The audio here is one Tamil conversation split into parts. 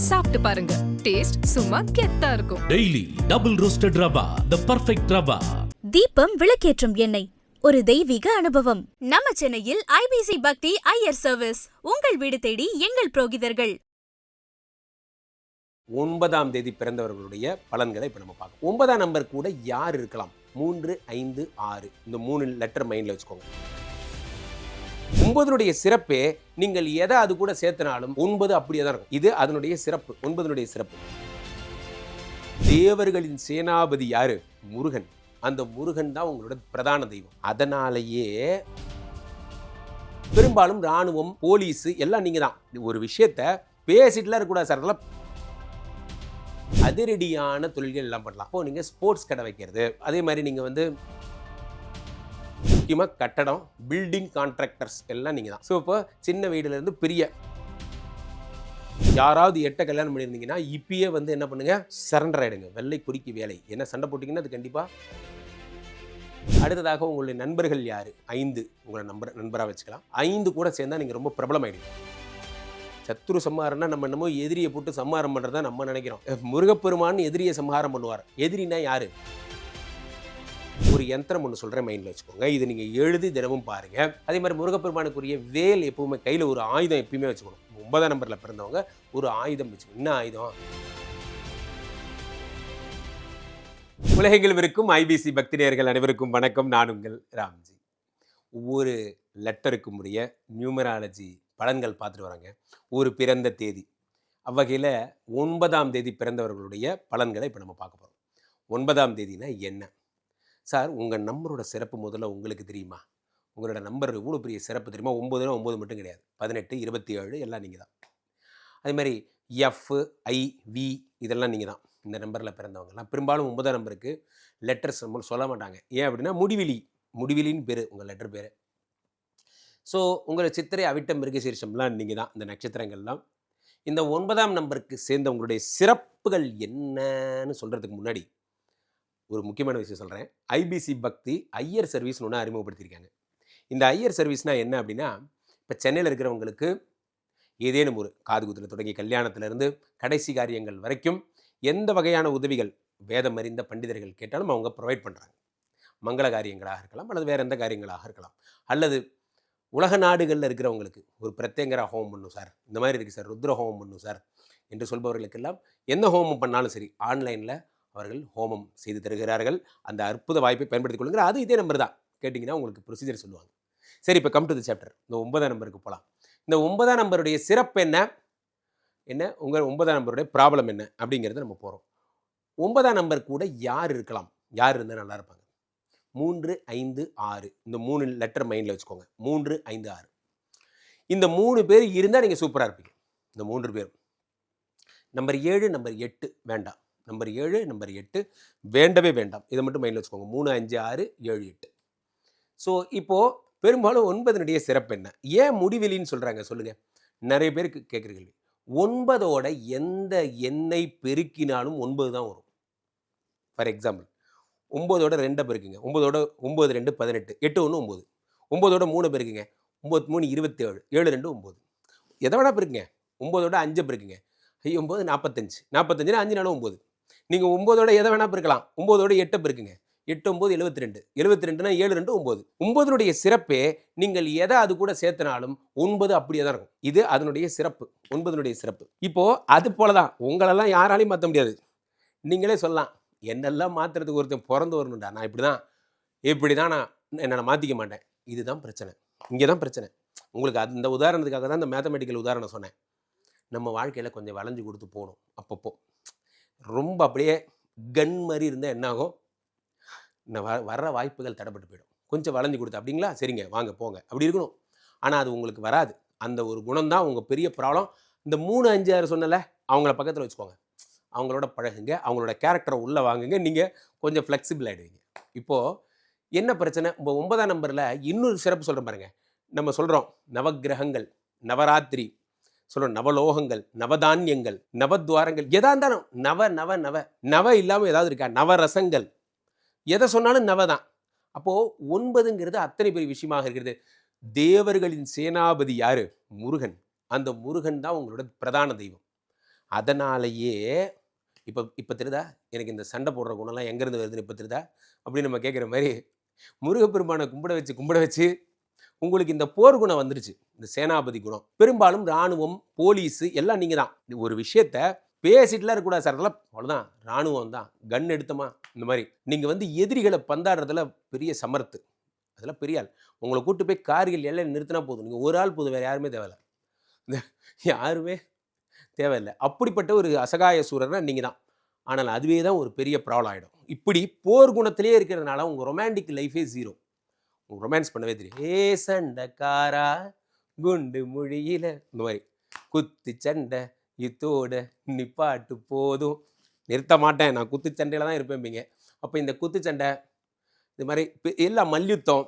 சாப்பிட்டு பாருங்க, டேஸ்ட் சும்மா கெத்தா இருக்கும். டெய்லி டபுள் ரோஸ்டட் ரவா, தி பெர்ஃபெக்ட் ரவா. தீபம் விளக்கேற்றும் எண்ணெய், ஒரு தெய்வீக அனுபவம். நம்ம சென்னையில் ஐபிசி பக்தி ஐயர் சர்வீஸ், உங்கள் வீடு தேடி எங்கள் புரோகிதர்கள். 9ஆம் தேதி பிறந்தவர்களுடைய பலன்களை இப்போ நம்ம பார்க்கலாம். 9ஆம் நம்பர் கூட யார் இருக்கலாம்? 3, 5, 6 இந்த 3 லெட்டர் மைண்டில் வச்சுக்கோங்க. 9னுடைய சிறப்பே நீங்கள் எதை அது கூட சேர்த்தனாலும் 9 அப்படியே தான் இருக்கும். இது அதனுடைய சிறப்பு. 9னுடைய சிறப்பு. தேவர்களின் சேனாபதி யாரு? முருகன். அந்த முருகன் தான் உங்களோட பிரதான தெய்வம். அதனாலேயே பெரும்பாலும் ராணுவம், போலீஸ் எல்லாம் நீங்க தான். ஒரு விஷயத்த பேசிட்டுலாம் இருக்கக்கூடாது சார். அதெல்லாம் அதிரடியான தொழில்கள் எல்லாம் பண்ணலாம். இப்போ நீங்க ஸ்போர்ட்ஸ் கடை வைக்கிறது, அதே மாதிரி நீங்க முக்கியமாக கட்டடம், பில்டிங் கான்ட்ராக்டர்ஸ் எல்லாம் நீங்கள் தான். ஸோ இப்போ சின்ன வீடுலேருந்து பெரிய யாராவது எட்ட கல்யாணம் பண்ணியிருந்தீங்கன்னா இப்பயே என்ன பண்ணுங்க, சரண்டர் ஆகிடுங்க. வெள்ளை குறிக்கி வேலை என்ன சண்டை போட்டிங்கன்னா அது கண்டிப்பாக. அடுத்ததாக உங்களுடைய நண்பர்கள் யார்? 5 உங்களை நண்பராக வச்சுக்கலாம். 5 கூட சேர்ந்தால் நீங்கள் ரொம்ப பிரபலம் ஆகிடுங்க. சத்துரு சம்ஹாரம்னா நம்ம என்னமோ எதிரியை போட்டு சம்ஹாரம் பண்ணுறதா நம்ம நினைக்கிறோம். முருகப்பெருமான் எதிரியை சம்ஹாரம் பண்ணுவார். எதிரினா யார்? ஒரு யந்திரம் ஒன்று சொல்கிறேன், மைண்டில் வச்சுக்கோங்க. இது நீங்கள் எழுதி தினமும் பாருங்கள். அதே மாதிரி முருகப்பெருமானுக்குரிய வேல் எப்பவுமே கையில் ஒரு ஆயுதம் எப்பயுமே வச்சுக்கணும். 9ஆம் நம்பரில் பிறந்தவங்க ஒரு ஆயுதம் வச்சுக்கணும். என்ன ஆயுதம்? உலகெங்கிலும் இருக்கும் ஐபிசி பக்தி நேயர்கள் அனைவருக்கும் வணக்கம். நான் உங்கள் ராம்ஜி. ஒவ்வொரு லெட்டருக்கும் உரிய நியூமராலஜி பலன்கள் பார்த்துட்டு வராங்க. ஒரு பிறந்த தேதி அவ்வகையில் 9ஆம் தேதி பிறந்தவர்களுடைய பலன்களை இப்போ நம்ம பார்க்க போகிறோம். 9ஆம் தேதினா என்ன சார்? உங்கள் நம்பரோட சிறப்பு முதல்ல உங்களுக்கு தெரியுமா? உங்களோட நம்பர் இவ்வளோ பெரிய சிறப்பு தெரியுமா? 9னா 9 மட்டும் கிடையாது, 18, 27 எல்லாம் நீங்கள் தான். அதே மாதிரி எஃப், ஐ, வி இதெல்லாம் நீங்கள் தான். இந்த நம்பரில் பிறந்தவங்கலாம் பெரும்பாலும் 9ஆம் நம்பருக்கு லெட்டர்ஸ் நம்ம சொல்ல மாட்டாங்க. ஏன் அப்படின்னா முடிவிலின்னு பேர் உங்கள் லெட்டர் பேர். ஸோ உங்களை சித்திரை, அவிட்டம், மிருகசீரிஷம்லாம் நீங்கள் தான், இந்த நட்சத்திரங்கள்லாம். இந்த 9ஆம் நம்பருக்கு சேர்ந்த உங்களுடைய சிறப்புகள் என்னன்னு சொல்கிறதுக்கு முன்னாடி ஒரு முக்கியமான விஷயம் சொல்கிறேன். ஐபிசி பக்தி ஐயர் சர்வீஸ்னு ஒன்று அறிமுகப்படுத்தியிருக்காங்க. இந்த ஐயர் சர்வீஸ்னால் என்ன அப்படின்னா, இப்போ சென்னையில் இருக்கிறவங்களுக்கு ஏதேனும் ஒரு காது குத்தில் தொடங்கி கல்யாணத்திலேருந்து கடைசி காரியங்கள் வரைக்கும் எந்த வகையான உதவிகள் வேதம் அறிந்த பண்டிதர்கள் கேட்டாலும் அவங்க ப்ரொவைட் பண்ணுறாங்க. மங்கள காரியங்களாக இருக்கலாம், அல்லது வேறு எந்த காரியங்களாக இருக்கலாம். அல்லது உலக நாடுகளில் இருக்கிறவங்களுக்கு ஒரு பிரத்யங்கர ஹோமம் பண்ணும் சார், இந்த மாதிரி இருக்குது சார், ருத்ர ஹோமம் பண்ணும் சார் என்று சொல்பவர்களுக்கெல்லாம் எந்த ஹோமம் பண்ணாலும் சரி ஆன்லைனில் அவர்கள் ஹோமம் செய்து தருகிறார்கள். அந்த அற்புத வாய்ப்பை பயன்படுத்திக் கொள்ளுங்க. அது இதே நம்பர் தான். கேட்டிங்கன்னா உங்களுக்கு ப்ரொசீஜர் சொல்லுவாங்க. சரி, இப்போ கம் டு தி சாப்டர். இந்த 9ஆம் நம்பருக்கு போகலாம். இந்த 9ஆம் நம்பருடைய சிறப்பு என்ன, உங்கள் 9ஆம் நம்பருடைய ப்ராப்ளம் என்ன அப்படிங்கிறத நம்ம போகிறோம். 9ஆம் நம்பர் கூட யார் இருக்கலாம்? யார் இருந்தால் நல்லா இருப்பாங்க? 3, 5, 6 இந்த 3 லெட்டர் மைண்டில் வச்சுக்கோங்க. 3, 5, 6 இந்த 3 பேர் இருந்தால் நீங்கள் சூப்பராக இருப்பீங்க. இந்த 3 பேர். நம்பர் 7, நம்பர் 8 வேண்டாம். நம்பர் 7, நம்பர் 8 வேண்டவே வேண்டாம். இதை மட்டும் மைண்டில் வச்சுக்கோங்க. 3, 5, 6, 7, 8. ஸோ இப்போது பெரும்பாலும் 9னுடைய சிறப்பு என்ன? ஏன் முடிவெளின்னு சொல்கிறாங்க சொல்லுங்கள். நிறைய பேருக்கு கேட்குற கேள்வி. 9ஓட எந்த எண்ணை பெருக்கினாலும் 9 தான் வரும். ஃபார் எக்ஸாம்பிள் 9ஓட 2 பெருக்குங்க. 9ஓட 9, 2, 18, 8, 1, 9. 9ஓட 3 பெருக்குங்க. 9, 3, 27, 7, 2, 9. எதை வேணா பெருக்குங்க. 9ஓட 5 பெருக்குங்க. 9, 45, 45, 5, 4, 9. நீங்கள் 9ஓட எதை வேணா பெருக்கலாம். 9ஓட 8 பெருக்குங்க. 8, 9, 72, 72னா 7, 2, 9. 9னுடைய சிறப்பே நீங்கள் எதை அது கூட சேர்த்தனாலும் 9 அப்படியே தான் இருக்கும். இது அதனுடைய சிறப்பு. 9னுடைய சிறப்பு. இப்போது அது போல தான் உங்களெல்லாம் யாராலையும் மாற்ற முடியாது. நீங்களே சொல்லலாம், என்னெல்லாம் மாற்றுறதுக்கு ஒருத்தன் பிறந்து வரணும்டா, நான் இப்படி தான் நான் என்னை மாற்றிக்க மாட்டேன். இதுதான் பிரச்சனை. இங்கே தான் பிரச்சனை. உங்களுக்கு அந்த உதாரணத்துக்காக தான் இந்த மேத்தமெட்டிக்கல் உதாரணம் சொன்னேன். நம்ம வாழ்க்கையில் கொஞ்சம் வளைஞ்சு கொடுத்து போகணும். அப்பப்போ ரொம்ப அப்படியே கன் மாதிரி இருந்தால் என்னாகும், வர்ற வாய்ப்புகள் தடைப்பட்டு போயிடும். கொஞ்சம் வளைஞ்சு கொடுத்து, அப்படிங்களா, சரிங்க வாங்க போங்க அப்படி இருக்கணும். ஆனால் அது உங்களுக்கு வராது. அந்த ஒரு குணம் தான் உங்கள் பெரிய ப்ராப்ளம். இந்த 3, 5, 6 சொன்னல, அவங்கள பக்கத்தில் வச்சுக்கோங்க. அவங்களோட பழகுங்க, அவங்களோட கேரக்டரை உள்ளே வாங்குங்க. நீங்கள் கொஞ்சம் ஃப்ளெக்சிபிள் ஆகிடுவீங்க. இப்போது என்ன பிரச்சனை? இப்போ 9ஆம் நம்பரில் இன்னொரு சிறப்பு சொல்கிறேன் பாருங்கள். நம்ம சொல்கிறோம் நவக்கிரகங்கள், நவராத்திரி சொல்கிறோம், நவலோகங்கள், நவதானியங்கள், நவத்வாரங்கள், எதா இருந்தாலும் நவ நவ நவ நவ இல்லாமல் ஏதாவது இருக்கா? நவரசங்கள், எதை சொன்னாலும் நவ தான். அப்போது 9ங்கிறது அத்தனை பெரிய விஷயமாக இருக்கிறது. தேவர்களின் சேனாபதி யார்? முருகன். அந்த முருகன் தான் உங்களோட பிரதான தெய்வம். அதனாலேயே இப்போ இப்போ தெரியுதா எனக்கு இந்த சண்டை போடுற குணம்லாம் எங்கேருந்து வருதுன்னு இப்போ தெரியுதா அப்படின்னு நம்ம கேட்குற மாதிரி முருகப்பெருமானை கும்பிட வச்சு உங்களுக்கு இந்த போர் குணம் வந்துருச்சு, இந்த சேனாபதி குணம். பெரும்பாலும் இராணுவம், போலீஸு எல்லாம் நீங்கள் தான். ஒரு விஷயத்த பேசிட்டுலாம் இருக்கக்கூடாது சார், அதெல்லாம் அவ்வளோதான், இராணுவம் தான், கன் எடுத்தோமா இந்த மாதிரி. நீங்கள் வந்து எதிரிகளை பந்தாடுறதுல பெரிய சமர்த்து, அதெல்லாம் பெரிய ஆள். உங்களை கூட்டு போய் கார்கள் எல்லாம் நிறுத்தினா போதும், நீங்கள் ஒரு ஆள் போதும், வேறு யாருமே தேவையில்லை, யாருமே தேவையில்லை. அப்படிப்பட்ட ஒரு அசகாய சூரர்னா நீங்கள் தான். ஆனால் அதுவே தான் ஒரு பெரிய ப்ராப்ளம் ஆகிடும். இப்படி போர் குணத்திலே இருக்கிறதுனால உங்கள் ரொமான்டிக் லைஃபே ஜீரோ. உங்கள் ரொமான்ஸ் பண்ணவே தெரியும். ஏ சண்டைக்காரா குண்டு மொழியில இந்த மாதிரி குத்து சண்டை இத்தோட நிப்பாட்டு போதும், நிறுத்த மாட்டேன், நான் குத்து சண்டையில் தான் இருப்பேன்பீங்க. அப்போ இந்த குத்து சண்டை, இது மாதிரி எல்லாம் மல்யுத்தம்,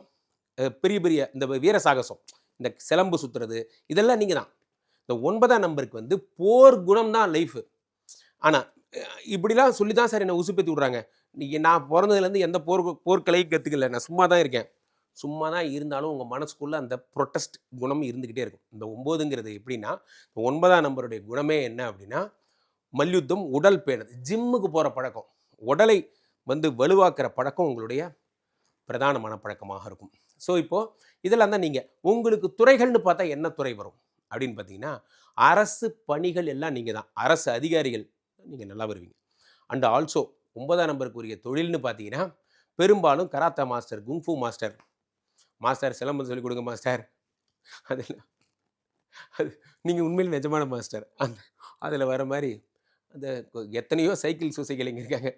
பெரிய பெரிய இந்த வீர சாகசம், இந்த சிலம்பு சுற்றுறது, இதெல்லாம் நீங்கள் தான். இந்த 9ஆம் நம்பருக்கு வந்து போர் குணம் தான் லைஃபு. ஆனால் இப்படிலாம் சொல்லி தான் சார் என்னை உசுப்பேற்றி விட்றாங்க. நான் பிறந்ததுலேருந்து எந்த போர்க்கலையும் கற்றுக்கல, நான் சும்மா தான் இருக்கேன். சும்மா தான் இருந்தாலும் உங்கள் மனசுக்குள்ளே அந்த ப்ரொட்டஸ்ட் குணம் இருந்துக்கிட்டே இருக்கும். இந்த 9ங்கிறது எப்படின்னா, 9ஆம் நம்பருடைய குணமே என்ன அப்படின்னா, மல்யுத்தம், உடல் பேணுது, ஜிம்முக்கு போகிற பழக்கம், உடலை வந்து வலுவாக்குற பழக்கம் உங்களுடைய பிரதானமான பழக்கமாக இருக்கும். ஸோ இப்போது இதெல்லாம் தான் நீங்கள் உங்களுக்கு துறைகள்னு பார்த்தா என்ன துறை வரும் அப்படின்னு பார்த்தீங்கன்னா, அரசு பணிகள் எல்லாம் நீங்கள் தான், அரசு அதிகாரிகள் நீங்கள் நல்லா வருவீங்க. அண்ட் ஆல்சோ 9ஆம் நம்பருக்கு உரிய தொழில்னு பார்த்தீங்கன்னா, பெரும்பாலும் karate master, kung fu master, silambam சொல்லிக் கொடுங்க மாஸ்டர், அதில் அது நீங்கள் உண்மையில் நிஜமான மாஸ்டர். அதில் வர மாதிரி அந்த எத்தனையோ சைக்கிள் சொசைட்டிங்க இருக்காங்க,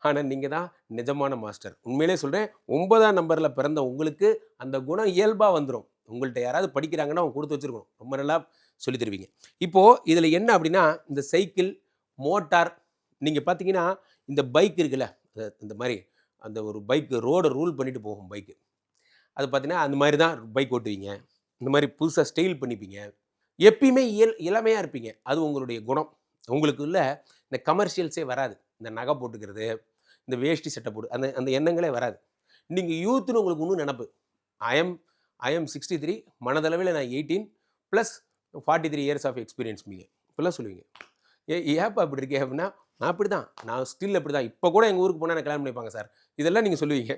ஆனால் நீங்கள் தான் நிஜமான மாஸ்டர். உண்மையிலே சொல்கிறேன், 9ஆம் நம்பரில் பிறந்த உங்களுக்கு அந்த குணம் இயல்பாக வந்துடும். உங்கள்கிட்ட யாராவது படிக்கிறாங்கன்னா அவங்க கொடுத்து வச்சுருக்கணும், ரொம்ப நல்லா சொல்லி தருவீங்க. இப்போது இதில் என்ன அப்படின்னா, இந்த சைக்கிள், மோட்டார், நீங்கள் பார்த்தீங்கன்னா இந்த பைக் இருக்குல்ல, இந்த மாதிரி அந்த ஒரு பைக்கு ரோடை ரூல் பண்ணிட்டு போகும் பைக்கு, அது பார்த்தீங்கன்னா அந்த மாதிரி தான் பைக் ஓட்டுவீங்க. இந்த மாதிரி புதுசாக ஸ்டைல் பண்ணிப்பீங்க, எப்பயுமே இளமையாக இருப்பீங்க. அது உங்களுடைய குணம். உங்களுக்கு இல்லை இந்த கமர்ஷியல்ஸே வராது, இந்த நகை போட்டுக்கிறது, இந்த வேஷ்டி சட்டை போட்டு அந்த எண்ணங்களே வராது. நீங்கள் யூத்துன்னு உங்களுக்கு இன்னும் நினப்பு. ஐ எம் 63, மனதளவில் நான் 18 + 43 இயர்ஸ் ஆஃப் எக்ஸ்பீரியன்ஸ் மீங்க இப்போல்லாம் சொல்லுவீங்க. ஏப்பா அப்படி இருக்கே அப்படின்னா, நான் அப்படி தான், நான் ஸ்டில் அப்படி தான், இப்போ கூட எங்கள் ஊருக்கு போனால் நான் கல்யாணம் பண்ணிப்பாங்க சார், இதெல்லாம் நீங்கள் சொல்லுவீங்க.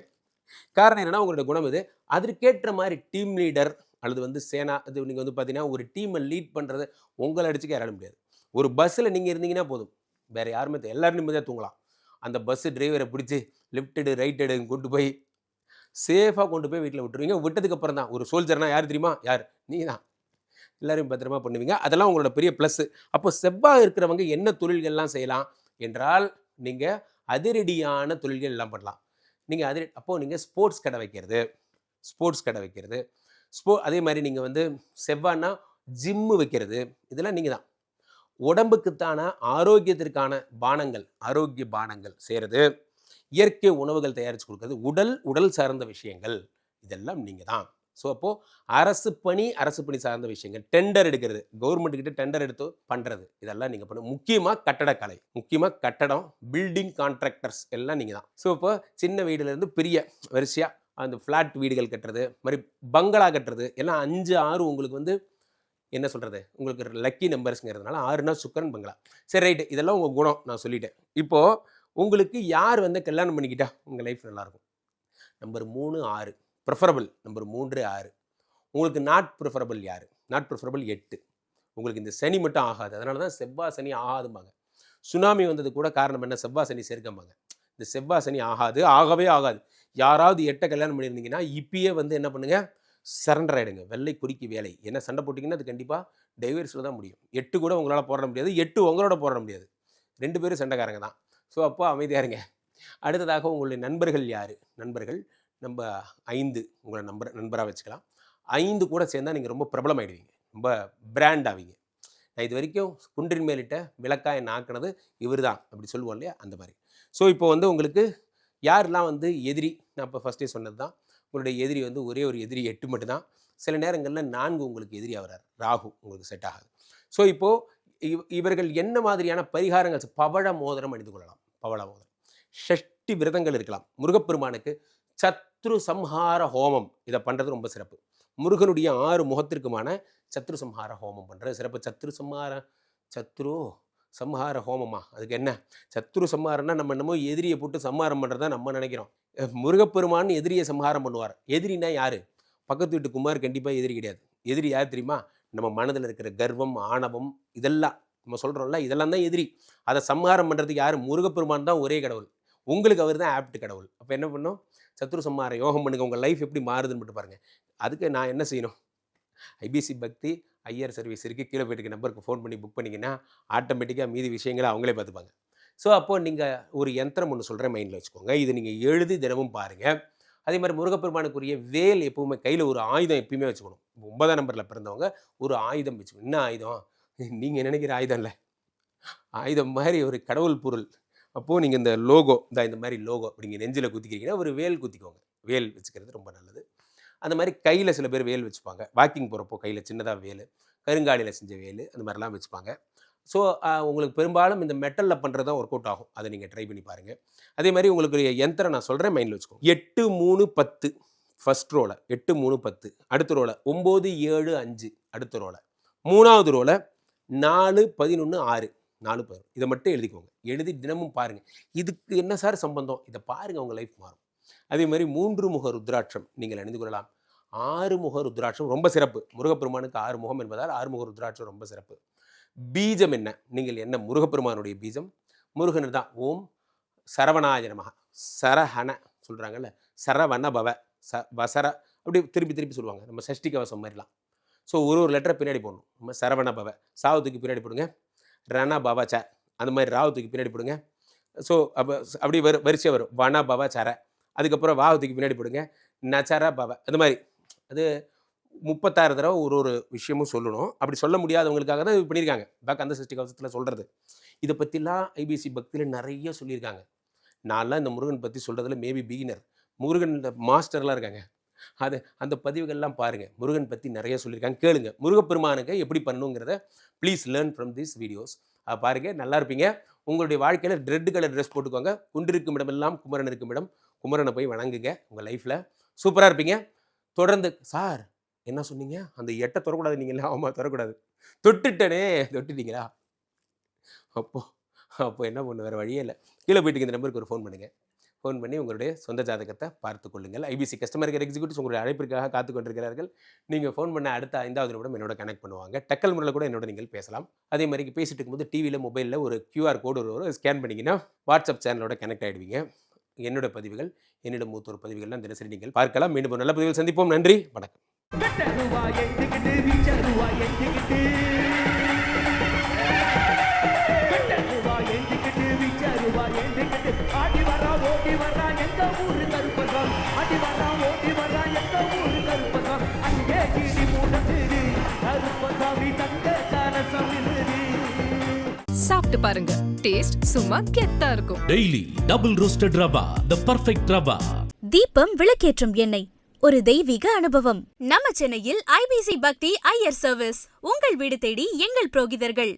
காரணம் என்னென்னா, உங்களோட குணம் இது. அதற்கேற்ற மாதிரி டீம் லீடர் அல்லது வந்து சேனா, இது நீங்கள் வந்து பார்த்தீங்கன்னா ஒரு டீமை லீட் பண்ணுறது உங்களை அடிச்சுக்க யாராலும் முடியாது. ஒரு பஸ்ஸில் நீங்கள் இருந்தீங்கன்னா போதும், வேறு யாருமே எல்லோரும் நிம்மதியாக தூங்கலாம். அந்த பஸ்ஸு டிரைவரை பிடிச்சி லெஃப்ட் எடு ரைட் எடுன்னு கொண்டு போய் சேஃபாக கொண்டு போய் வீட்டில் விட்டுருவீங்க. விட்டதுக்கப்புறம் தான் ஒரு சோல்ஜர்னால் யார் தெரியுமா, யார் நீங்கள் தான், எல்லோரும் பத்திரமா பண்ணுவீங்க. அதெல்லாம் உங்களோட பெரிய ப்ளஸ்ஸு. அப்போ செவ்வாய் இருக்கிறவங்க என்ன தொழில்கள்லாம் செய்யலாம் என்றால், நீங்கள் அதிரடியான தொழில்கள் எல்லாம் பண்ணலாம். நீங்கள் அப்போது நீங்கள் ஸ்போர்ட்ஸ் கடை வைக்கிறது, அதே மாதிரி நீங்கள் வந்து செவ்வாய்னா ஜிம்மு வைக்கிறது, இதெல்லாம் நீங்கள் தான். உடம்புக்குத்தான ஆரோக்கியத்திற்கான ஆரோக்கிய பானங்கள் செய்கிறது, இயற்கை உணவுகள் தயாரித்து கொடுக்குறது, உடல் சார்ந்த விஷயங்கள், இதெல்லாம் நீங்கள் தான். ஸோ அப்போது அரசு பணி சார்ந்த விஷயங்கள், டெண்டர் எடுக்கிறது, கவர்மெண்ட்டுக்கிட்ட டெண்டர் எடுத்து பண்ணுறது, இதெல்லாம் நீங்கள் பண்ண. முக்கியமாக கட்டடக்கலை, கட்டடம், பில்டிங் கான்ட்ராக்டர்ஸ் எல்லாம் நீங்கள் தான். ஸோ இப்போ சின்ன வீடுலேருந்து பெரிய வரிசையாக அந்த ஃப்ளாட் வீடுகள் கட்டுறது, மாதிரி பங்களா கட்டுறது, எல்லாம் 5, 6 உங்களுக்கு வந்து என்ன சொல்கிறது, உங்களுக்கு லக்கி நம்பர்ஸுங்கிறதுனால 6னா சுக்கரன் பங்களா. சரி ரைட்டு, இதெல்லாம் உங்கள் குணம் நான் சொல்லிட்டேன். இப்போது உங்களுக்கு யார் வந்து கல்யாணம் பண்ணிக்கிட்டா உங்கள் லைஃப் நல்லாயிருக்கும்? Number 3, 6 preferable. நம்பர் 3, 6 உங்களுக்கு நாட் ப்ரிஃபரபிள் யார்? Not preferable 8. உங்களுக்கு இந்த சனி மட்டும் ஆகாது, அதனால தான் செவ்வாய் சனி ஆகாதும்பாங்க. சுனாமி வந்தது கூட காரணம் என்ன, செவ்வாய் சனி சேர்க்கம்பாங்க. இந்த செவ்வாய் சனி ஆகவே ஆகாது. யாராவது 8 கல்யாணம் பண்ணியிருந்தீங்கன்னா இப்பயே வந்து என்ன பண்ணுங்கள், சரண்டர் ஆகிடுங்க. வெள்ளை கொடிக்கு வேலை, என்ன சண்டை போட்டிங்கன்னா அது கண்டிப்பாக டைவர்ஸில் தான் முடியும். 8 கூட உங்களால் போராட முடியாது, 8 உங்களோட போராட முடியாது, 2 பேரும் சண்டைக்காரங்க தான். ஸோ அப்போ அமைதியாக இருங்க. அடுத்ததாக உங்களுடைய நண்பர்கள் யார்? நண்பர்கள் நம்ம 5 உங்களை நண்பராக வச்சுக்கலாம். 5 கூட சேர்ந்தால் நீங்கள் ரொம்ப பிரபலம் ஆகிடுவீங்க, ரொம்ப பிராண்ட் ஆவீங்க. நான் இது வரைக்கும் குன்றின் மேலிட்ட விளக்காய் நாக்கினது இவர் தான் அப்படி சொல்லுவோம் இல்லையா, அந்த மாதிரி. ஸோ இப்போ வந்து உங்களுக்கு யாரெல்லாம் வந்து எதிரி, நான் இப்போ ஃபஸ்ட்டே சொன்னது தான், உங்களுடைய எதிரி வந்து ஒரே ஒரு எதிரி 8 மட்டும்தான். சில நேரங்களில் 4 உங்களுக்கு எதிரி ஆகிறார், ராகு உங்களுக்கு செட் ஆகாது. ஸோ இப்போது இவர்கள் என்ன மாதிரியான பரிகாரங்கள், பவழ மோதிரம் அணிந்து கொள்ளலாம், பவழ மோதிரம், ஷஷ்டி விரதங்கள் இருக்கலாம். முருகப்பெருமானுக்கு சத்ரு சம்ஹார ஹோமம் இதை பண்ணுறது ரொம்ப சிறப்பு. முருகனுடைய 6 முகத்திற்குமான சத்ரு சம்ஹார ஹோமம் பண்ணுறது சிறப்பு. சத்ரு சம்ஹார ஹோமமா, அதுக்கு என்ன? சத்ரு சம்ஹாரம்னா நம்ம என்னமோ எதிரியை போட்டு சம்ஹாரம் பண்ணுறதா நம்ம நினைக்கிறோம். முருகப்பெருமான் எதிரியை சம்ஹாரம் பண்ணுவார். எதிரினா யார்? பக்கத்து வீட்டு குமார் கண்டிப்பாக எதிரி கிடையாது. எதிரி யார் தெரியுமா? நம்ம மனதில் இருக்கிற கர்வம், ஆணவம், இதெல்லாம் நம்ம சொல்கிறோம்ல, இதெல்லாம் தான் எதிரி. அதை சம்ஹாரம் பண்ணுறதுக்கு யார்? முருகப்பெருமான் தான் ஒரே கடவுள். உங்களுக்கு அவர் தான் ஆப்ட் கடவுள். அப்போ என்ன பண்ணும்? சத்ரு சம்ஹார யோகம் பண்ணுங்க. உங்கள் லைஃப் எப்படி மாறுதுன்னு மட்டும் பாருங்கள். அதுக்கு நான் என்ன செய்யணும்? ஐபிசி பக்தி ஐஆர் சர்வீஸ் இருக்குது, கீழே போய்ட்டு நம்பருக்கு ஃபோன் பண்ணி புக் பண்ணிங்கன்னா ஆட்டோமேட்டிக்காக மீதி விஷயங்களை அவங்களே பார்த்துப்பாங்க. ஸோ அப்போது நீங்கள் ஒரு யந்திரம் ஒன்று சொல்கிறேன், மைண்டில் வச்சுக்கோங்க. இது நீங்கள் எழுதி தினமும் பாருங்கள். அதே மாதிரி முருகப்பெருமானுக்குரிய வேல் எப்பவுமே கையில் ஒரு ஆயுதம் எப்பயுமே வச்சுக்கணும். 9ஆம் நம்பரில் பிறந்தவங்க ஒரு ஆயுதம் வச்சுக்கணும். என்ன ஆயுதம்? நீங்கள் நினைக்கிற ஆயுதம் இல்லை, ஆயுதம் மாதிரி ஒரு கடவுள் பொருள். அப்போது நீங்கள் இந்த லோகோ, இந்த மாதிரி லோகோ அப்படிங்க நெஞ்சில் குத்திக்கிறீங்கன்னா ஒரு வேல் குத்திக்கோங்க. வேல் வச்சுக்கிறது ரொம்ப நல்லது. அந்த மாதிரி கையில் சில பேர் வேல் வச்சுப்பாங்க. வாக்கிங் போகிறப்போ கையில் சின்னதாக வேல், கருங்காலியில் செஞ்ச வேல், அந்த மாதிரிலாம் வச்சுப்பாங்க. ஸோ உங்களுக்கு பெரும்பாலும் இந்த மெட்டலில் பண்ணுறது தான் ஒர்க் அவுட் ஆகும். அதை நீங்கள் ட்ரை பண்ணி பாருங்கள். அதே மாதிரி உங்களுக்கு யந்திரம் நான் சொல்கிறேன், மைண்டில் வச்சுக்கோங்க. 8 3 10 ஃபஸ்ட் ரோவில் 8 3 10, அடுத்த ரோவில் 9 7 5, அடுத்த ரோவில் 3வது ரோவில் 4 11 6, 4 11. இதை மட்டும் எழுதிக்கோங்க. எழுதி தினமும் பாருங்கள். இதுக்கு என்ன சார் சம்பந்தம்? இதை பாருங்கள், உங்கள் லைஃப் மாறும். அதே மாதிரி 3 முக ருத்ராட்சம் நீங்கள் அணிந்து கொள்ளலாம். 6 முக ருத்ராட்சம் ரொம்ப சிறப்பு. முருகப்பெருமானுக்கு 6 முகம் என்பதால் 6 முக ருத்ராட்சம் ரொம்ப சிறப்பு. பீஜம் என்ன? நீங்கள் என்ன? முருகப்பெருமானுடைய பீஜம் முருகன் தான். ஓம் சரவணாய நமஹ. சரஹன சொல்கிறாங்கல்ல, சரவண பவ, வசர, அப்படி திருப்பி திருப்பி சொல்லுவாங்க. நம்ம சஷ்டி கவசம் மாதிரிலாம். ஸோ ஒரு லெட்டரை பின்னாடி போடணும். நம்ம சரவண பவ, சாவத்துக்கு பின்னாடி போடுங்க. ரண பவ ச, அந்த மாதிரி ராவத்துக்கு பின்னாடி போடுங்க. ஸோ அப்போ அப்படி வரிசையாக வரும். வன பவ சர, அதுக்கப்புறம் வாவத்துக்கு பின்னாடி போடுங்க. நச்சர பவ, அந்த மாதிரி. அது 36 தடவை ஒரு விஷயமும் சொல்லணும். அப்படி சொல்ல முடியாதவங்களுக்காக தான் இது பண்ணியிருக்காங்க. பேக் அந்த சஷ்டி கவசத்தில் சொல்கிறது. இதை பற்றிலாம் ஐபிசி பக்தியில் நிறைய சொல்லியிருக்காங்க. நான்லாம் இந்த முருகன் பற்றி சொல்கிறதுல மேபி பிகினர். முருகன் மாஸ்டர்லாம் இருக்காங்க. அந்த பதிவுகள்லாம் பாருங்கள். முருகன் பற்றி நிறைய சொல்லியிருக்காங்க, கேளுங்க. முருகப்பெருமானுக்கு எப்படி பண்ணணுங்கிறத please learn from this videos. பாருங்கள், நல்லா இருப்பீங்க. உங்களுடைய வாழ்க்கையில் ரெட் கலர் ட்ரெஸ் போட்டுக்கோங்க. குண்டிருக்கும் இடமெல்லாம் குமரன் இருக்கும் இடம். குமரனை போய் வணங்குங்க. உங்கள் லைஃப்பில் சூப்பராக இருப்பீங்க. தொடர்ந்து சார் என்ன சொன்னீங்க? அந்த 8 தொடக்கூடாது நீங்களா? ஆமாம், தொடக்கூடாது. தொட்டுட்டனே, தொட்டுட்டீங்களா? அப்போ என்ன பண்ணு, வேறு வழியே இல்லை. கீழே போயிட்டு இந்த நம்பருக்கு ஒரு ஃபோன் பண்ணுங்கள். ஃபோன் பண்ணி உங்களுடைய சொந்த ஜாதகத்தை பார்த்து கொள்ளுங்கள். ஐபிசி கஸ்டமர் கேர் எக்ஸிக்யூட்டிவ்ஸ் உங்களுடைய அழைப்பிற்காக காத்து கொண்டிருக்கிறார்கள். நீங்கள் ஃபோன் பண்ண அடுத்த 5வது நிமிடம் என்னோட கனெக்ட் பண்ணுவாங்க. டக்கல் முறையில் கூட என்னோட நீங்கள் பேசலாம். அதே மாதிரி பேசிட்டு இருக்கும்போது டிவியில் மொபைலில் ஒரு QR கோடு வரும். ஸ்கேன் பண்ணிங்கன்னா வாட்ஸ்அப் சேனலோட கனெக்ட் ஆகிடுவீங்க. என்னோட பதிவுகள், என்னிடம் மூத்த ஒரு பதிவுகள்லாம் தினசரி நீங்கள் பார்க்கலாம். மீண்டும் ஒரு நல்ல பதிவில் சந்திப்போம். நன்றி, வணக்கம். சாப்பிட்டு பாருங்க, டேஸ்ட் சும்மா கெத்தா இருக்கும். Daily double roasted rava, the perfect rava. தீபம் விளக்கேற்றும் எண்ணெய், ஒரு தெய்வீக அனுபவம். நம்ம சென்னையில் ஐபிசி பக்தி ஐயர் சர்வீஸ், உங்கள் வீடு தேடி எங்கள் புரோகிதர்கள்.